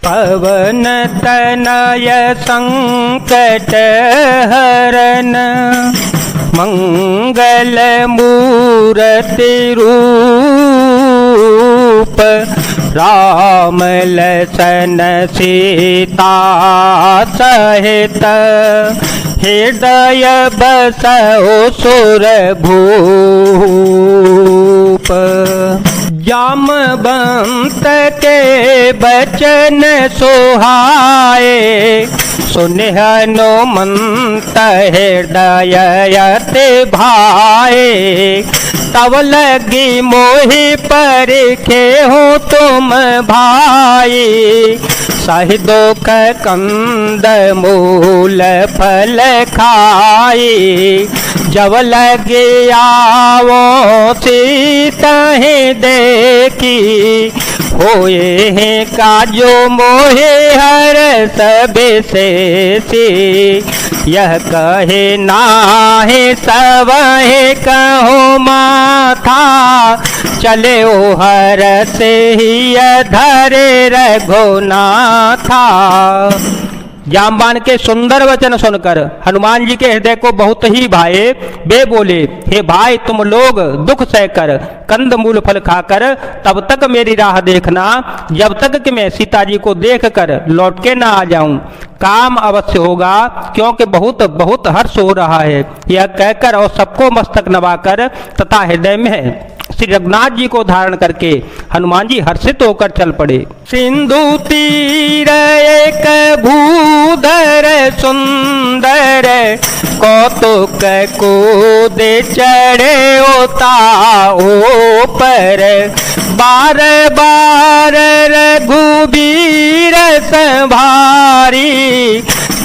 पवन तनय संकट हरन मंगल मूर्ति रूप राम लखन सीता सहित हृदय बसो सुर भूप। जामवंत के बचन सुहाए सुनि हनुमंत हृदय अति भाए। तब लगी मोहि परिखे हो तुम भाई सहि दुख कंद मूल फल खाई। जब लगे आवो सीता ही देखी होए हैं काजो मोहे हर सब से यह कहे नाहे सब कहो माथा चले ओ हर से ही धरे रघुनाथा। जामवान के सुंदर वचन सुनकर हनुमान जी के हृदय को बहुत ही भाए। वे बोले, हे भाई तुम लोग दुख सहकर कंद मूल फल खाकर तब तक मेरी राह देखना जब तक कि मैं सीता जी को देख कर लौट के ना आ जाऊं। काम अवश्य होगा क्योंकि बहुत बहुत हर्ष हो रहा है। यह कहकर और सबको मस्तक नवाकर तथा हृदय में श्री रघुनाथ जी को धारण करके हनुमान जी हर्षित होकर चल पड़े। सिंधु तीर एक भूधर सुंदर कौतुक कूद चढ़े ओता ऊपर। बार बार रघुबीर संभारी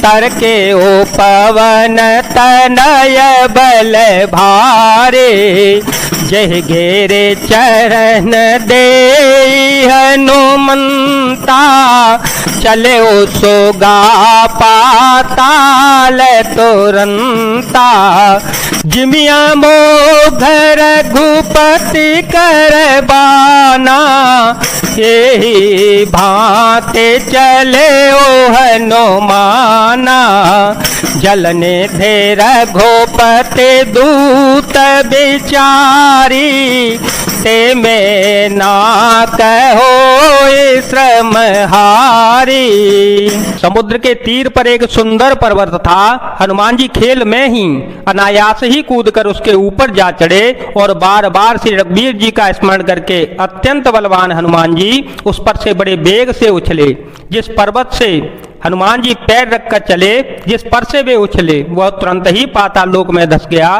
तरके ओ पवन तनय बल भारे। जय घेरे चरण दे हनुमंता चले ओ सोगा पाताल तुरंता। जिमिया मोघर घुपति कर बाना यही भांति चले ओ हनुमाना। जलने धेर घोपते दूत बिचारी ते में ना कहो श्रम हारी। समुद्र के तीर पर एक सुंदर पर्वत था। हनुमान जी खेल में ही अनायास ही कूद कर उसके ऊपर जा चढ़े और बार बार श्री रघुवीर जी का स्मरण करके अत्यंत बलवान हनुमान जी उस पर से बड़े वेग से उछले। जिस पर्वत से हनुमान जी पैर रखकर चले, जिस पर से वे उछले वह तुरंत ही पाताल लोक में धस गया।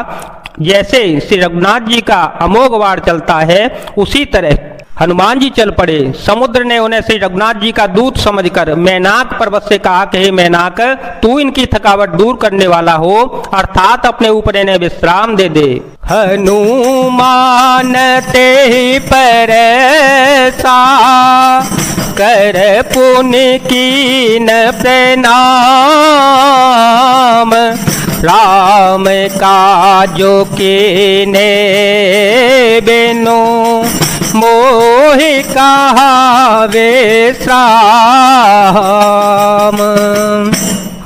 जैसे श्री रघुनाथ जी का अमोघ वार चलता है उसी तरह हनुमान जी चल पड़े। समुद्र ने उन्हें श्री रघुनाथ जी का दूत समझकर मैनाक पर्वत से कहा कि हे मैनाक तू इनकी थकावट दूर करने वाला हो अर्थात अपने ऊपर इन्हें विश्राम दे दे। हनुमान ते पर कर पुण्य कीन प्रणाम। राम काजो कीने बिनु मोहि कहावे श्राम।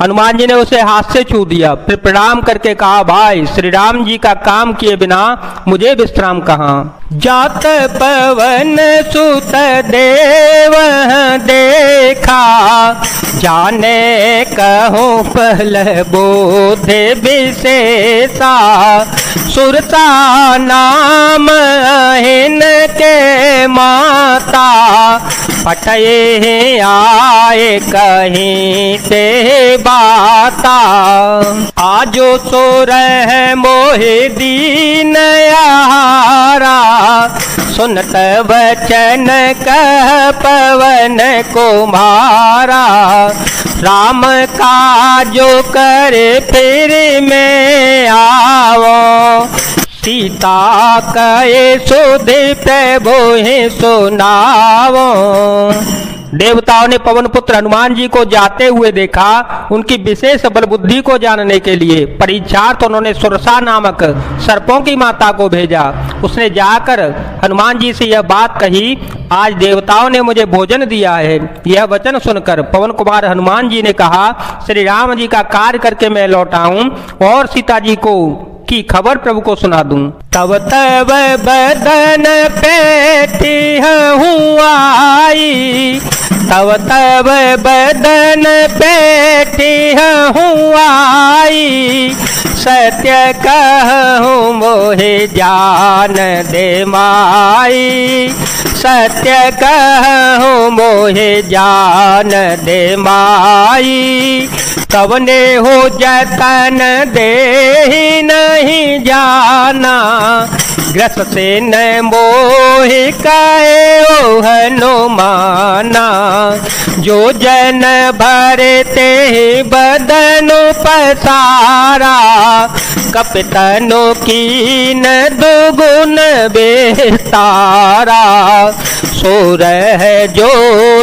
हनुमान जी ने उसे हाथ से छू दिया, फिर प्रणाम करके कहा, भाई श्री राम जी का काम किए बिना मुझे विश्राम कहाँ। जात पवन सुत देव देखा जाने कहूँ पहल बोध विशेषा। सुरता नाम हिन के माता पटये आए कहीं से बाता। आजो सो रहे मोहि दीन यारा सुनत वचन कह पवन कुमारा। राम काजो करे फिर में आवो सीता कहे सुधि प्रभु ही सुनावो। देवताओं ने पवन पुत्र हनुमान जी को जाते हुए देखा। उनकी विशेष बल बुद्धि को जानने के लिए परीक्षार्थ उन्होंने सुरसा नामक सर्पों की माता को भेजा। उसने जाकर हनुमान जी से यह बात कही, आज देवताओं ने मुझे भोजन दिया है। यह वचन सुनकर पवन कुमार हनुमान जी ने कहा, श्री राम जी का कार्य करके मैं लौटाऊं और सीता जी को की खबर प्रभु को सुना दूं। तब तब बदन पेटी हूँ आई, तब तब बदन पेटी हूँ आई, सत्य कहूँ मोहे जान दे माई, सत्य कहूँ मोहे जान दे माई, कवने हो जतन दे नहीं जाना, ग्रस से न मोह कहे ओ हनुमाना, जो जन भरते बदन पसारा, कपतनो की न दुगुन बेतारा, सो रह जो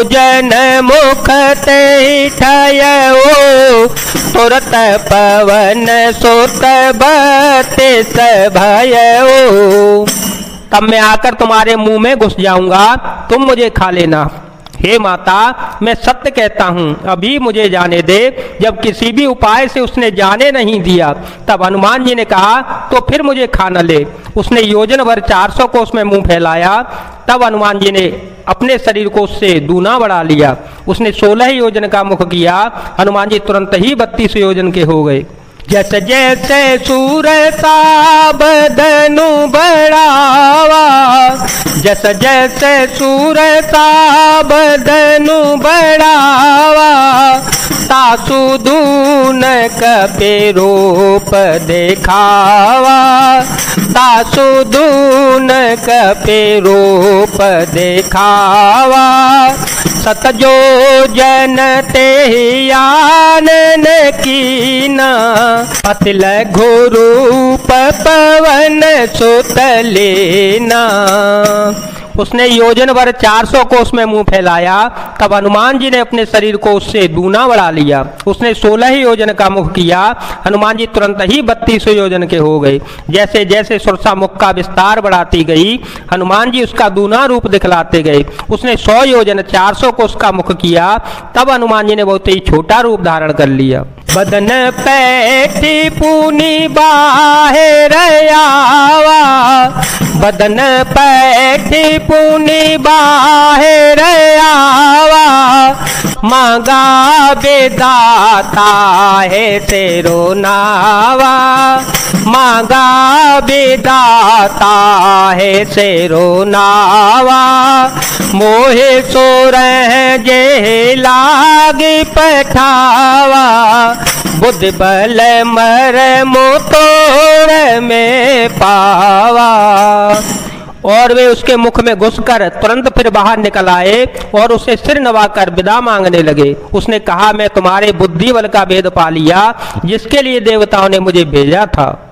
जन मुख ते ठयो, तुरत पवन सुत बत्तीस भयो, तब मैं आकर तुम्हारे मुंह में घुस जाऊंगा, तुम मुझे खा लेना। हे माता, मैं सत्य कहता हूँ, अभी मुझे जाने दे। जब किसी भी उपाय से उसने जाने नहीं दिया, तब हनुमान जी ने कहा, तो फिर मुझे खा न ले। उसने योजन भर 400 कोस में मुंह फैलाया, तब हनुमान जी ने अपने शरीर को उससे दूना बढ़ा लिया। उसने 16 योजन का मुख किया, हनुमान जी तुरंत ही 32 योजन के हो गए। जैसे जैसे सूरता बदनु बढ़ावा, जैसे जैसे सूरता बदनु बढ़ावा, तासु दून कपे रूप देखावा, तासु दून कपे रूप देखावा, सतजो जन ते आनन कीना, अति लघु रूप पवन सुत लेना। उसने योजन भर 400 कोस में मुंह फैलाया, तब हनुमान जी ने अपने शरीर को उससे दूना बढ़ा लिया। उसने 16 योजन का मुख किया, हनुमान जी तुरंत ही 32 योजन के हो गए। जैसे जैसे सुरसा मुख का विस्तार बढ़ाती गई, हनुमान जी उसका दूना रूप दिखलाते गए। उसने 100 योजन 400 कोस का मुख किया, तब हनुमान जी ने बहुत ही छोटा रूप धारण कर लिया। बदन पैठी पूनी बाहेर आवा, बदन पैठी पूनी बाहेर आवा, मांगा बेदाता है तेरो नावा, मांगा बेदाता है तेरो नावा, मोहे सो रह जे लागे पठावा, बुद्धि बल मर मोतोड़ में पावा। और वे उसके मुख में घुसकर तुरंत फिर बाहर निकल आए और उसे सिर नवाकर विदा मांगने लगे। उसने कहा, मैं तुम्हारे बुद्धि बल का भेद पा लिया, जिसके लिए देवताओं ने मुझे भेजा था।